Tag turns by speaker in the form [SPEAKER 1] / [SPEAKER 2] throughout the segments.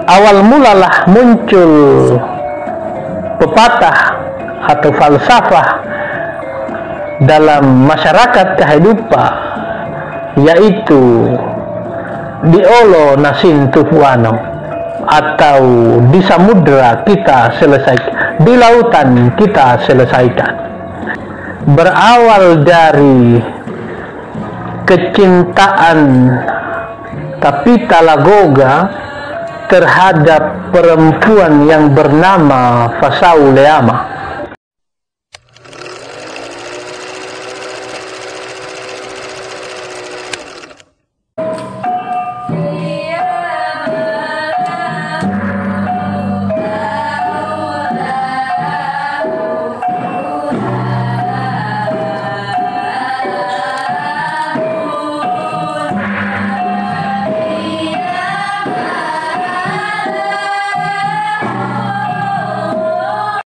[SPEAKER 1] awal mulalah muncul pepatah atau falsafah dalam masyarakat kehidupan, yaitu diolo nasin tupuano, atau di samudra kita selesaikan, di lautan kita selesaikan. Berawal dari kecintaan Kapita Lagoga terhadap perempuan yang bernama Fasau Leama.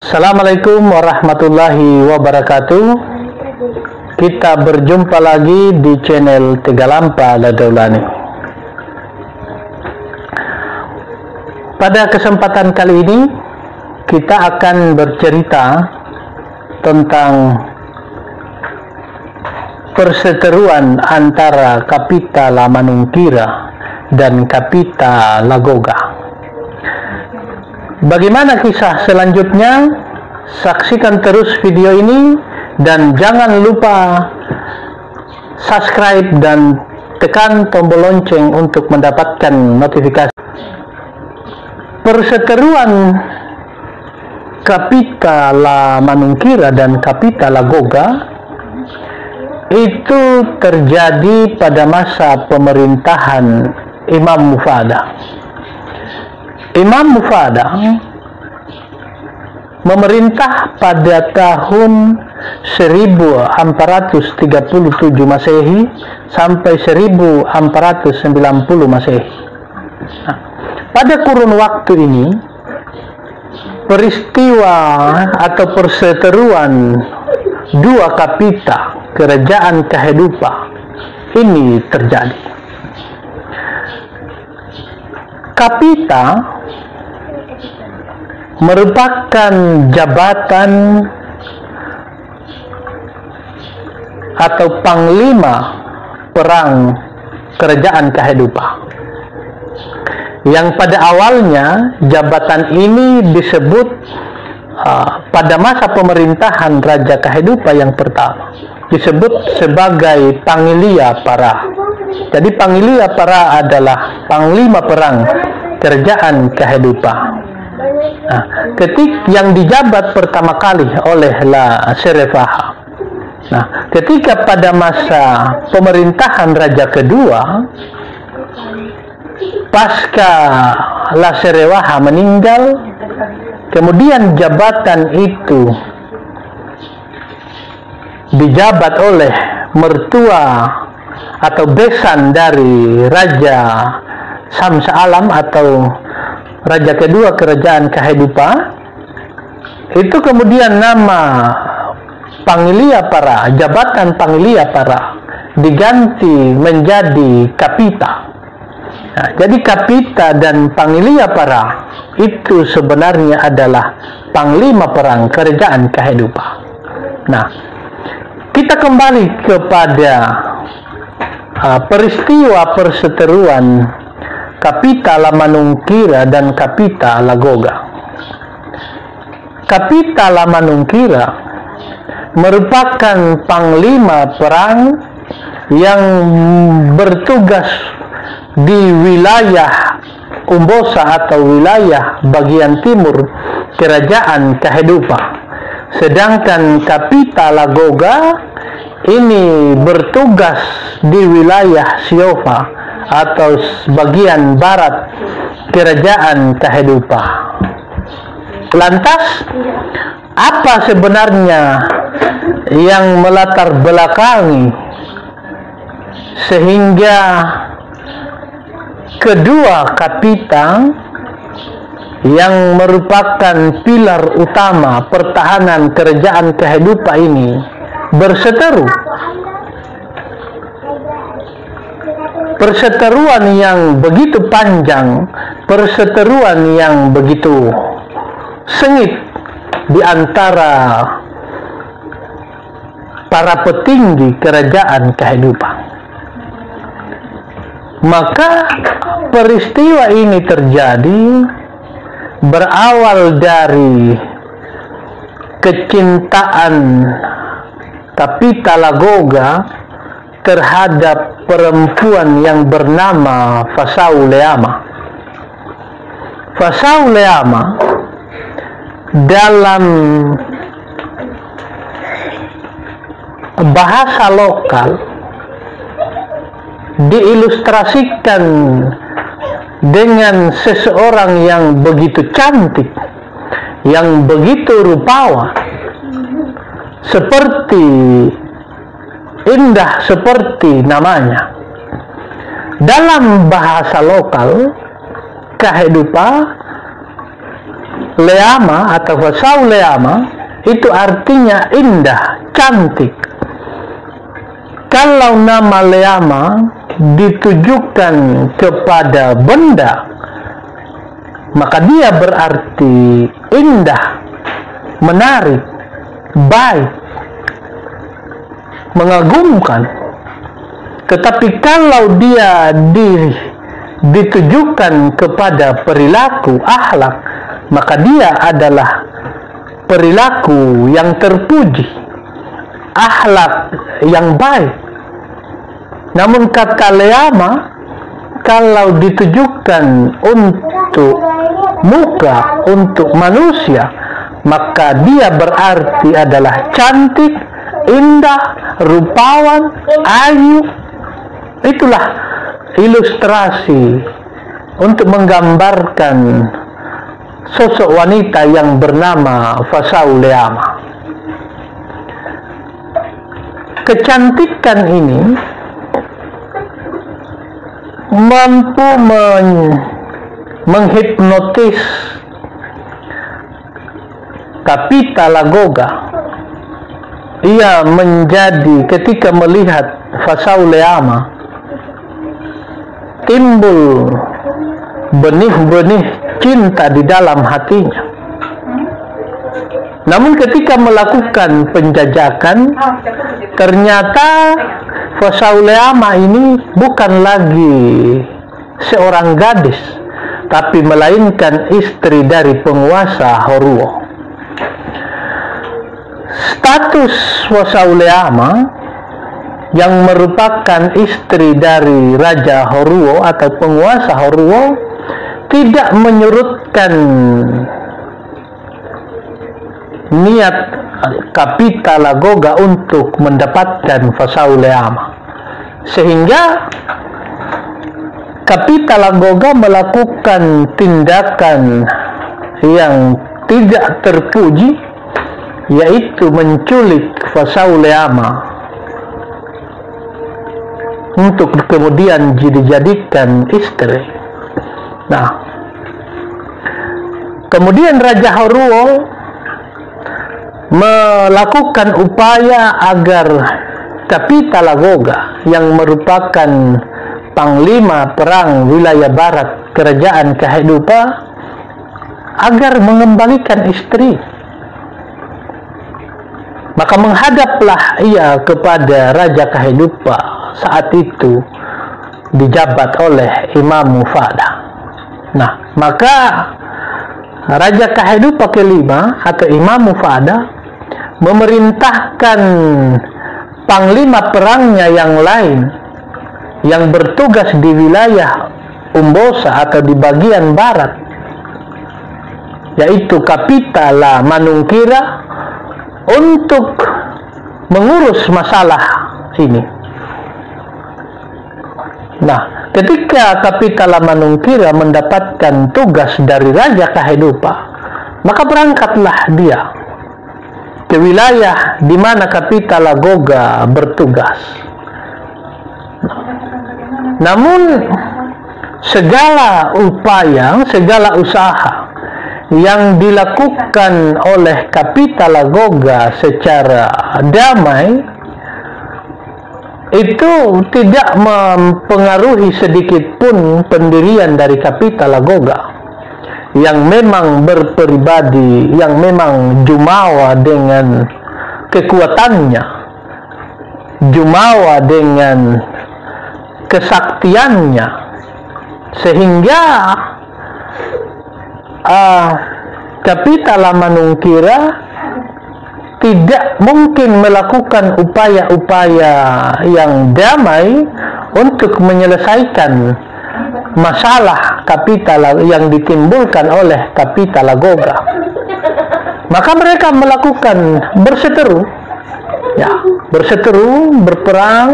[SPEAKER 1] Assalamualaikum warahmatullahi wabarakatuh. Kita berjumpa lagi di channel Tegalampa Ladaulani. Pada kesempatan kali ini kita akan bercerita tentang perseteruan antara Kapita Lamanungkira dan Kapita Lagoga. Bagaimana kisah selanjutnya? Saksikan terus video ini dan jangan lupa subscribe dan tekan tombol lonceng untuk mendapatkan notifikasi. Perseteruan Kapita Lamanungkira dan Kapita Lagoga itu terjadi pada masa pemerintahan Imam Mufada. Imam Mufada memerintah pada tahun 1437 Masehi sampai 1490 Masehi. Nah, pada kurun waktu ini peristiwa atau perseteruan dua kapita kerajaan kehidupan ini terjadi. Kapita merupakan jabatan atau panglima perang kerajaan kehidupan, yang pada awalnya jabatan ini disebut pada masa pemerintahan Raja Kehidupan yang pertama disebut sebagai Pangilia Para. Jadi Pangilia Para adalah panglima perang kerajaan kehidupan. Nah, yang dijabat pertama kali oleh La Serevaha. Nah, ketika pada masa pemerintahan Raja kedua, pasca La Serevaha meninggal, kemudian jabatan itu dijabat oleh mertua atau besan dari Raja Samsa Alam atau Raja kedua kerajaan kehidupan. Itu kemudian nama Pangilia Para, jabatan Pangilia Para diganti menjadi Kapita. Nah, jadi Kapita dan Pangilia Para itu sebenarnya adalah panglima perang kerajaan kehidupan. Nah, kita kembali kepada peristiwa perseteruan Kapita Lamanungkira dan Kapita Lagoga. Kapita Lamanungkira merupakan panglima perang yang bertugas di wilayah Umbosa atau wilayah bagian timur kerajaan kehidupan. Sedangkan Kapita Lagoga ini bertugas di wilayah Siofa atau bagian barat kerajaan kehidupan. Lantas, apa sebenarnya yang melatar belakangi sehingga kedua kapita yang merupakan pilar utama pertahanan kerajaan kehidupan ini berseteru? Perseteruan yang begitu panjang perseteruan yang begitu sengit di antara para petinggi kerajaan kehidupan. Maka peristiwa ini terjadi berawal dari kecintaan Kapitalagoga terhadap perempuan yang bernama Fasauleama. Fasauleama dalam bahasa lokal diilustrasikan dengan seseorang yang begitu cantik, yang begitu rupawan, seperti indah seperti namanya. Dalam bahasa lokal kehidupan, Leama atau Fasauleama itu artinya indah, cantik. Kalau nama Leama ditujukan kepada benda, maka dia berarti indah, menarik, baik, mengagumkan. Tetapi kalau dia ditujukan kepada perilaku, akhlak, maka dia adalah perilaku yang terpuji, akhlak yang baik. Namun kata Leama kalau ditujukan untuk muka, untuk manusia, maka dia berarti adalah cantik, indah, rupawan, ayu. Itulah ilustrasi untuk menggambarkan sosok wanita yang bernama Fasauleama. Kecantikan ini mampu menghipnotis Kapitalagoga. Ia menjadi, ketika melihat Fasauleama, timbul benih-benih cinta di dalam hatinya. Namun ketika melakukan penjajakan, ternyata Fasauleama ini bukan lagi seorang gadis, tapi melainkan istri dari penguasa Horuo. Status Fasauleama yang merupakan istri dari Raja Horuo atau penguasa Horuo tidak menyurutkan niat Kapitalagoga untuk mendapatkan Fasauleama, sehingga Kapitalagoga melakukan tindakan yang tidak terpuji, yaitu menculik Fasauleama untuk kemudian dijadikan istri. Nah, kemudian Raja Horuo melakukan upaya agar Kapitalagoga yang merupakan panglima perang wilayah barat kerajaan Kehidupa agar mengembalikan istri. Maka menghadaplah ia kepada Raja Kehidupa, saat itu dijabat oleh Imam Mufada. Nah, maka Raja Kehidupa kelima atau Imam Mufada memerintahkan panglima perangnya yang lain yang bertugas di wilayah Umbosa atau di bagian barat, yaitu Kapitala Manungkira, untuk mengurus masalah ini. Nah, ketika Kapitala Manungkira mendapatkan tugas dari Raja Kehidupa, maka berangkatlah dia ke wilayah di mana Kapitalagoga bertugas. Namun segala upaya, segala usaha yang dilakukan oleh Kapitalagoga secara damai itu tidak mempengaruhi sedikit pun pendirian dari Kapita Lagoga yang memang berpribadi, yang memang jumawa dengan kekuatannya, jumawa dengan kesaktiannya, sehingga Kapita Lamanungkira tidak mungkin melakukan upaya-upaya yang damai untuk menyelesaikan masalah Kapita yang ditimbulkan oleh Kapita Lagoga. Maka mereka melakukan berseteru, berperang.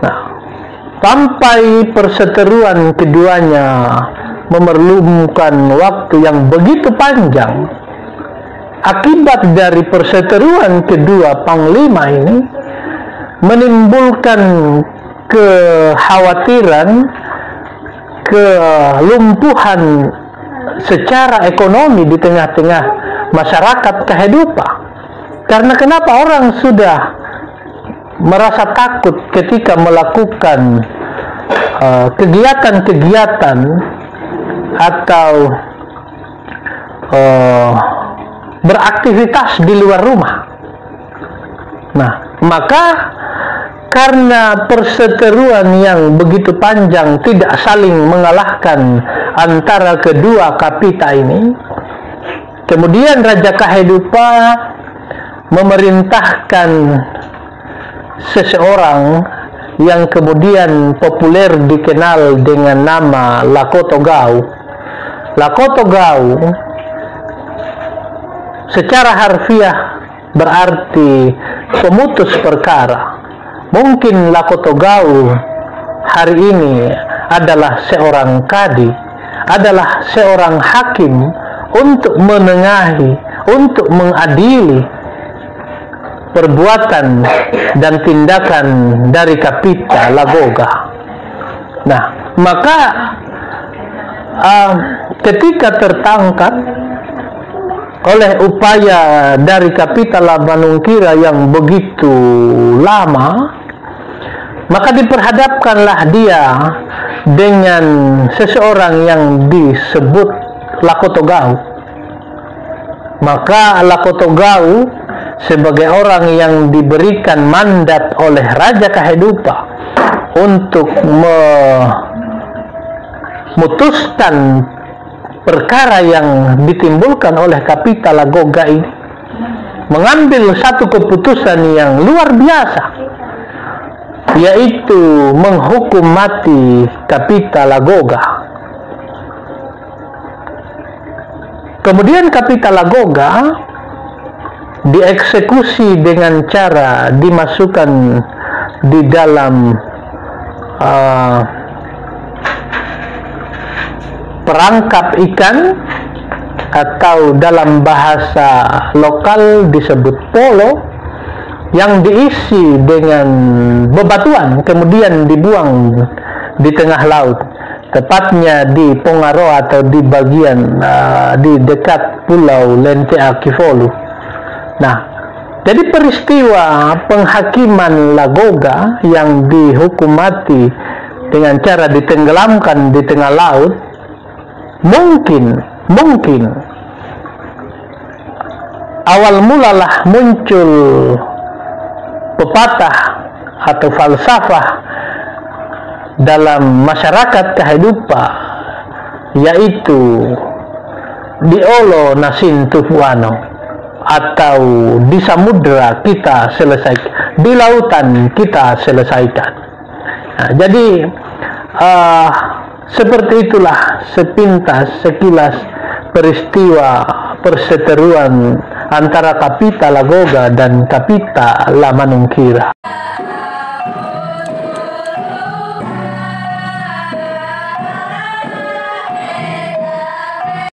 [SPEAKER 1] Nah, sampai perseteruan keduanya memerlukan waktu yang begitu panjang. Akibat dari perseteruan kedua panglima ini menimbulkan kekhawatiran, kelumpuhan secara ekonomi di tengah-tengah masyarakat kehidupan. Karena kenapa orang sudah merasa takut ketika melakukan kegiatan-kegiatan atau beraktivitas di luar rumah. Nah, maka karena perseteruan yang begitu panjang tidak saling mengalahkan antara kedua Kapita ini, kemudian Raja Kahedupa memerintahkan seseorang yang kemudian populer dikenal dengan nama Lakotogau. Lakotogau secara harfiah berarti pemutus perkara. Mungkin Lakotogau hari ini adalah seorang kadi, adalah seorang hakim untuk menengahi, untuk mengadili perbuatan dan tindakan dari Kapita Lagoga. Nah, maka ketika tertangkap oleh upaya dari Kapita Lamanungkira yang begitu lama, maka diperhadapkanlah dia dengan seseorang yang disebut Lakotogau. Maka Lakotogau sebagai orang yang diberikan mandat oleh Raja Kahedupa untuk memutuskan perkara yang ditimbulkan oleh Kapita Lagoga ini, mengambil satu keputusan yang luar biasa, yaitu menghukum mati Kapita Lagoga. Kemudian Kapita Lagoga dieksekusi dengan cara dimasukkan di dalam perangkap ikan, atau dalam bahasa lokal disebut polo, yang diisi dengan bebatuan kemudian dibuang di tengah laut, tepatnya di Pongaro atau di bagian di dekat pulau Lente Akifolu. Nah, jadi peristiwa penghakiman Lagoga yang dihukum mati dengan cara ditenggelamkan di tengah laut mungkin awal mulalah muncul pepatah atau falsafah dalam masyarakat kehidupan, yaitu diolo nasin tufuano, atau di samudra kita selesaikan, di lautan kita selesaikan. Nah, jadi seperti itulah sepintas, sekilas peristiwa perseteruan antara Kapita Lagoga dan Kapita Lamanungkira.